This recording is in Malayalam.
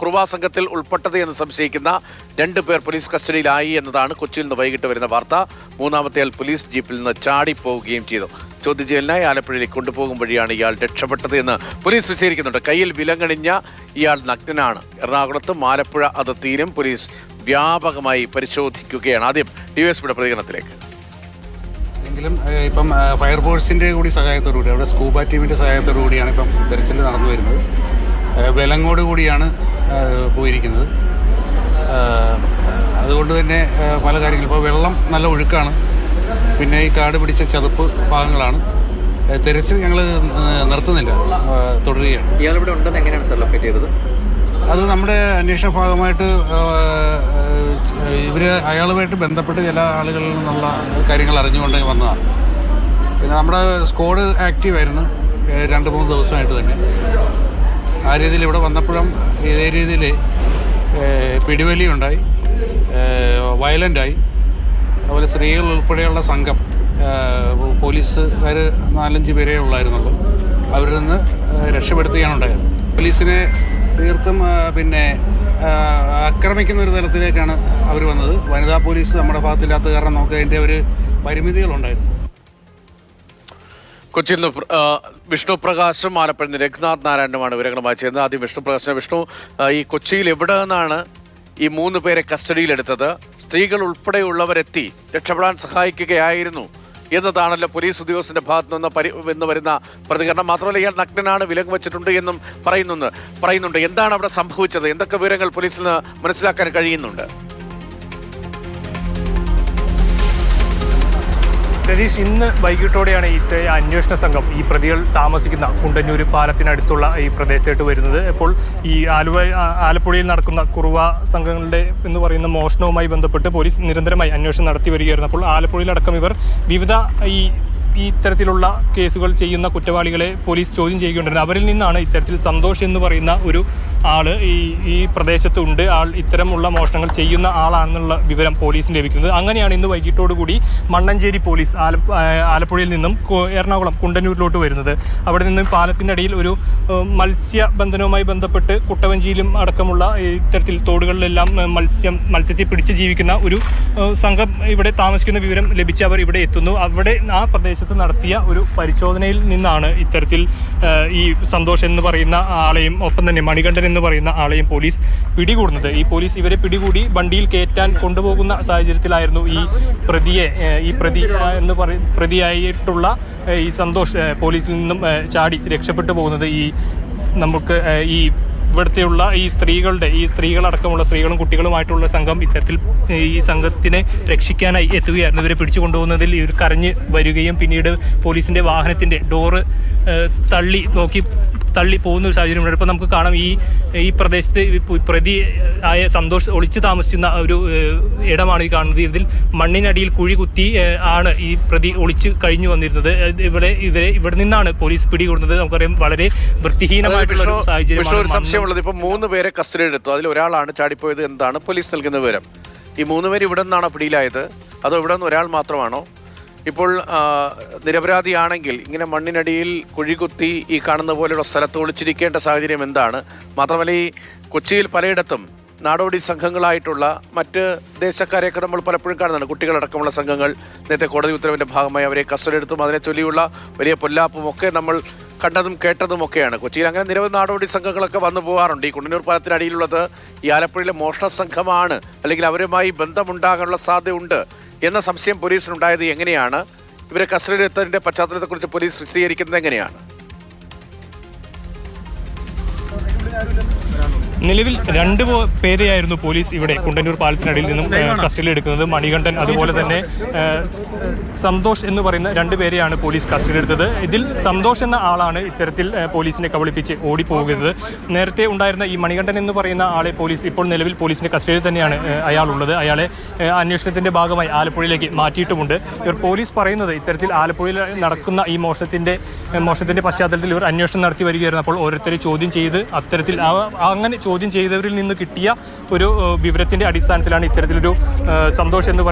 കുറുവാ സംഘത്തിൽ ഉൾപ്പെട്ടത് എന്ന് സംശയിക്കുന്ന 2 പേർ പോലീസ് കസ്റ്റഡിയിലായി എന്നതാണ് കൊച്ചിയിൽ നിന്ന് വൈകിട്ട് വരുന്ന വാർത്ത. മൂന്നാമത്തെയാൾ പോലീസ് ജീപ്പിൽ നിന്ന് ചാടിപ്പോവുകയും ചെയ്തു. ചോദ്യം ചെയ്യലിനായി ആലപ്പുഴയിലേക്ക് കൊണ്ടുപോകും വഴിയാണ് ഇയാൾ രക്ഷപ്പെട്ടത് എന്ന് പോലീസ് വിശദീകരിക്കുന്നുണ്ട്. കയ്യിൽ വിലങ്ങണിഞ്ഞ ഇയാൾ നഗ്നനാണ്. എറണാകുളത്തും ആലപ്പുഴ അതിർത്തിയിലും പോലീസ് വ്യാപകമായി പരിശോധിക്കുകയാണ്. ആദ്യം ഡിവൈഎസ്പിയുടെ പ്രതികരണത്തിലേക്ക്. എങ്കിലും ഇപ്പം ഫയർഫോഴ്സിൻ്റെ കൂടി സഹായത്തോടുകൂടി അവിടെ സ്കൂബ ടീമിൻ്റെ സഹായത്തോടു കൂടിയാണ് ഇപ്പം തെരച്ചിൽ നടന്നു വരുന്നത്. വിലങ്ങോട് കൂടിയാണ് പോയിരിക്കുന്നത്. അതുകൊണ്ട് തന്നെ പല കാര്യങ്ങളും ഇപ്പോൾ വെള്ളം നല്ല ഒഴുക്കാണ്. പിന്നെ ഈ കാട് പിടിച്ച ചതുപ്പ് ഭാഗങ്ങളാണ്. തെരച്ചിൽ ഞങ്ങൾ നിർത്തുന്നില്ല, തുടരുകയാണ്. ഇയാളിവിടെ ഉണ്ടെന്ന് എങ്ങനെയാണ് സാർ ലൊക്കേറ്റ് ചെയ്തത്? അത് നമ്മുടെ അന്വേഷണ ഭാഗമായിട്ട് അയാളുമായിട്ട് ബന്ധപ്പെട്ട് ചില ആളുകളിൽ നിന്നുള്ള കാര്യങ്ങൾ അറിഞ്ഞുകൊണ്ട് വന്നതാണ്. പിന്നെ നമ്മുടെ സ്ക്വാഡ് ആക്റ്റീവായിരുന്നു 2-3 ദിവസമായിട്ട് തന്നെ. ആ രീതിയിൽ ഇവിടെ വന്നപ്പോഴും ഇതേ രീതിയിൽ പിടിവലിയുണ്ടായി, വയലൻ്റായി. അതുപോലെ സ്ത്രീകൾ ഉൾപ്പെടെയുള്ള സംഘം, പോലീസുകാർ 4-5 പേരേ ഉള്ളായിരുന്നുള്ളൂ. അവരിൽ നിന്ന് രക്ഷപ്പെടുത്തുകയാണ് ഉണ്ടായത്. പോലീസിനെ തീർത്തും ആക്രമിക്കുന്ന ഒരു തലത്തിലേക്കാണ് അവർ വന്നത്. വനിതാ പോലീസ് നമ്മുടെ ഭാഗത്തില്ലാത്ത കാരണം നമുക്ക് അതിൻ്റെ ഒരു പരിമിതികളുണ്ടായിരുന്നു. കൊച്ചിയിൽ നിന്ന് വിഷ്ണു പ്രകാശും ആലപ്പുഴയിൽ നിന്ന് രഘുനാഥ് നാരായണനുമാണ് വിവരങ്ങളുമായി ചേർന്നത്. ആദ്യം വിഷ്ണു പ്രകാശ്. വിഷ്ണു, ഈ കൊച്ചിയിൽ എവിടെ നിന്നാണ് ഈ 3 പേരെ കസ്റ്റഡിയിലെടുത്തത്? സ്ത്രീകൾ ഉൾപ്പെടെയുള്ളവരെത്തി രക്ഷപ്പെടാൻ സഹായിക്കുകയായിരുന്നു എന്നതാണല്ലോ പോലീസ് ഉദ്യോഗസ്ഥന്റെ ഭാഗത്തു നിന്ന് വരുന്ന പ്രതികരണം. മാത്രമല്ല, ഇയാൾ നഗ്നനാണ്, വിലങ്ങ് വെച്ചിട്ടുണ്ട് എന്നും പറയുന്നുണ്ട്. എന്താണ് അവിടെ സംഭവിച്ചത്? എന്തൊക്കെ വിവരങ്ങൾ പോലീസിന് മനസ്സിലാക്കാൻ കഴിയുന്നുണ്ട്? രതീഷ്, ഇന്ന് വൈകിട്ടോടെയാണ് ഈ അന്വേഷണ സംഘം ഈ പ്രതികൾ താമസിക്കുന്ന കുണ്ടന്നൂർ പാലത്തിനടുത്തുള്ള ഈ പ്രദേശത്ത് വരുന്നത്. ഇപ്പോൾ ഈ ആലപ്പുഴയിൽ നടക്കുന്ന കുറുവ സംഘങ്ങളുടെ എന്ന് പറയുന്ന മോഷണവുമായി ബന്ധപ്പെട്ട് പോലീസ് നിരന്തരമായി അന്വേഷണം നടത്തി വരികയായിരുന്നു. അപ്പോൾ ആലപ്പുഴയിലടക്കം ഇവർ വിവിധ ഈ ഇത്തരത്തിലുള്ള കേസുകൾ ചെയ്യുന്ന കുറ്റവാളികളെ പോലീസ് ചോദ്യം ചെയ്യുകയുണ്ടായിരുന്നു. അവരിൽ നിന്നാണ് ഇത്തരത്തിൽ സന്തോഷ് എന്ന് പറയുന്ന ഒരു ആൾ ഈ പ്രദേശത്തുണ്ട്, ആൾ ഇത്തരമുള്ള മോഷണങ്ങൾ ചെയ്യുന്ന ആളാണെന്നുള്ള വിവരം പോലീസിന് ലഭിക്കുന്നത്. അങ്ങനെയാണ് ഇന്ന് വൈകിട്ടോടുകൂടി മണ്ണഞ്ചേരി പോലീസ് ആലപ്പുഴയിൽ നിന്നും എറണാകുളം കുണ്ടന്നൂരിലോട്ട് വരുന്നത്. അവിടെ നിന്നും പാലത്തിൻ്റെ അടിയിൽ ഒരു മത്സ്യബന്ധനവുമായി ബന്ധപ്പെട്ട് കുട്ടവഞ്ചിയിലും അടക്കമുള്ള ഇത്തരത്തിൽ തോടുകളിലെല്ലാം മത്സ്യത്തെ പിടിച്ച് ജീവിക്കുന്ന ഒരു സംഘം ഇവിടെ താമസിക്കുന്ന വിവരം ലഭിച്ച് അവർ ഇവിടെ എത്തുന്നു. അവിടെ ആ പ്രദേശത്ത് നടത്തിയ ഒരു പരിശോധനയിൽ നിന്നാണ് ഇത്തരത്തിൽ ഈ സന്തോഷ് എന്ന് പറയുന്ന ആളെയും ഒപ്പം തന്നെ മണികണ്ഠൻ എന്ന് പറയുന്ന ആളെയും പോലീസ് പിടികൂടുന്നത്. ഈ പോലീസ് ഇവരെ പിടികൂടി വണ്ടിയിൽ കയറ്റാൻ കൊണ്ടുപോകുന്ന സാഹചര്യത്തിലായിരുന്നു ഈ പ്രതിയായിട്ടുള്ള ഈ സന്തോഷ് പോലീസിൽ നിന്നും ചാടി രക്ഷപ്പെട്ടു പോകുന്നത്. നമുക്ക് ഇവിടുത്തെയുള്ള ഈ സ്ത്രീകളടക്കമുള്ള സ്ത്രീകളും കുട്ടികളുമായിട്ടുള്ള സംഘം ഇത്തരത്തിൽ ഈ സംഘത്തിനെ രക്ഷിക്കാനായി എത്തുകയായിരുന്നു. ഇവരെ പിടിച്ചു കൊണ്ടുപോകുന്നതിൽ ഇവർ കരഞ്ഞ് വരികയും പിന്നീട് പോലീസിൻ്റെ വാഹനത്തിൻ്റെ ഡോറ് തള്ളി പോകുന്ന ഒരു സാഹചര്യം ഉണ്ട്. ഇപ്പോൾ നമുക്ക് കാണാം ഈ പ്രദേശത്ത് പ്രതിയായ സന്തോഷ് ഒളിച്ചു താമസിക്കുന്ന ഒരു ഇടമാണ് ഈ കാണുന്നത്. ഇതിൽ മണ്ണിനടിയിൽ കുഴി കുത്തി ആണ് ഈ പ്രതി ഒളിച്ചു കഴിഞ്ഞു വന്നിരുന്നത്. ഇവിടെ നിന്നാണ് പോലീസ് പിടികൂടുന്നത്. നമുക്കറിയാം, വളരെ വൃത്തിഹീനമായിട്ടുള്ള സാഹചര്യം. സംശയമുള്ളത്, ഇപ്പൊ 3 പേരെ കസ്റ്റഡിയിലെടുത്തു. അതിൽ ഒരാളാണ് ചാടിപ്പോയത് എന്താണ് പോലീസ് നൽകുന്ന വിവരം? ഈ 3 പേര് ഇവിടെ നിന്നാണോ പിടിയിലായത്, അതോ ഇവിടെ നിന്ന് ഒരാൾ മാത്രമാണോ? ഇപ്പോൾ നിരപരാധിയാണെങ്കിൽ ഇങ്ങനെ മണ്ണിനടിയിൽ കുഴികുത്തി ഈ കാണുന്ന പോലെയുള്ള സ്ഥലത്ത് ഒളിച്ചിരിക്കേണ്ട സാഹചര്യം എന്താണ്? മാത്രമല്ല, ഈ കൊച്ചിയിൽ പലയിടത്തും നാടോടി സംഘങ്ങളായിട്ടുള്ള മറ്റ് ദേശക്കാരെയൊക്കെ നമ്മൾ പലപ്പോഴും കാണുന്നതാണ്. കുട്ടികളടക്കമുള്ള സംഘങ്ങൾ നേരത്തെ കോടതി ഉത്തരവിൻ്റെ ഭാഗമായി അവരെ കസ്റ്റഡി എടുത്തും അതിനെ ചൊല്ലിയുള്ള വലിയ പൊല്ലാപ്പും ഒക്കെ നമ്മൾ കണ്ടതും കേട്ടതുമൊക്കെയാണ്. കൊച്ചിയിൽ അങ്ങനെ നിരവധി നാടോടി സംഘങ്ങളൊക്കെ വന്നു പോകാറുണ്ട്. ഈ കുണ്ടന്നൂർ പാലത്തിനടിയിലുള്ളത് ഈ ആലപ്പുഴയിലെ മോഷണ സംഘമാണ്, അല്ലെങ്കിൽ അവരുമായി ബന്ധമുണ്ടാകാനുള്ള സാധ്യതയുണ്ട് എന്ന സംശയം പോലീസിനുണ്ടായത് എങ്ങനെയാണ്? ഇവരെ കസ്റ്റഡിയിലെടുത്തതിൻ്റെ പശ്ചാത്തലത്തെക്കുറിച്ച് പോലീസ് വിശദീകരിക്കുന്നത് എങ്ങനെയാണ്? നിലവിൽ 2 പേരെയായിരുന്നു പോലീസ് ഇവിടെ കുണ്ടന്നൂർ പാലത്തിനടിയിൽ നിന്നും കസ്റ്റഡിയിൽ എടുക്കുന്നത്. മണികണ്ഠൻ, അതുപോലെ തന്നെ സന്തോഷ് എന്ന് പറയുന്ന 2 പേരെയാണ് പോലീസ് കസ്റ്റഡിയിൽ എടുത്തത്. ഇതിൽ സന്തോഷ് എന്ന ആളാണ് ഇത്തരത്തിൽ പോലീസിനെ കബളിപ്പിച്ച് ഓടിപ്പോകുന്നത്. നേരത്തെ ഉണ്ടായിരുന്ന ഈ മണികണ്ഠൻ എന്ന് പറയുന്ന ആളെ പോലീസ് ഇപ്പോൾ നിലവിൽ പോലീസിന്റെ കസ്റ്റഡിയിൽ തന്നെയാണ് അയാളുള്ളത്. അയാളെ അന്വേഷണത്തിന്റെ ഭാഗമായി ആലപ്പുഴയിലേക്ക് മാറ്റിയിട്ടുമുണ്ട്. ഇവർ പോലീസ് പറയുന്നത് ഇത്തരത്തിൽ ആലപ്പുഴയിൽ നടക്കുന്ന ഈ മോഷണത്തിന്റെ പശ്ചാത്തലത്തിൽ ഇവർ അന്വേഷണം നടത്തി വരികയായിരുന്നു. അപ്പോൾ ഓരോരുത്തരെ ചോദ്യം ചെയ്ത് അത്തരത്തിൽ അങ്ങനെ ചോദ്യം ചെയ്തവരിൽ നിന്ന് കിട്ടിയ ഒരു വിവരത്തിന്റെ അടിസ്ഥാനത്തിലാണ് ഇത്തരത്തിലൊരു സന്തോഷ് എന്ന്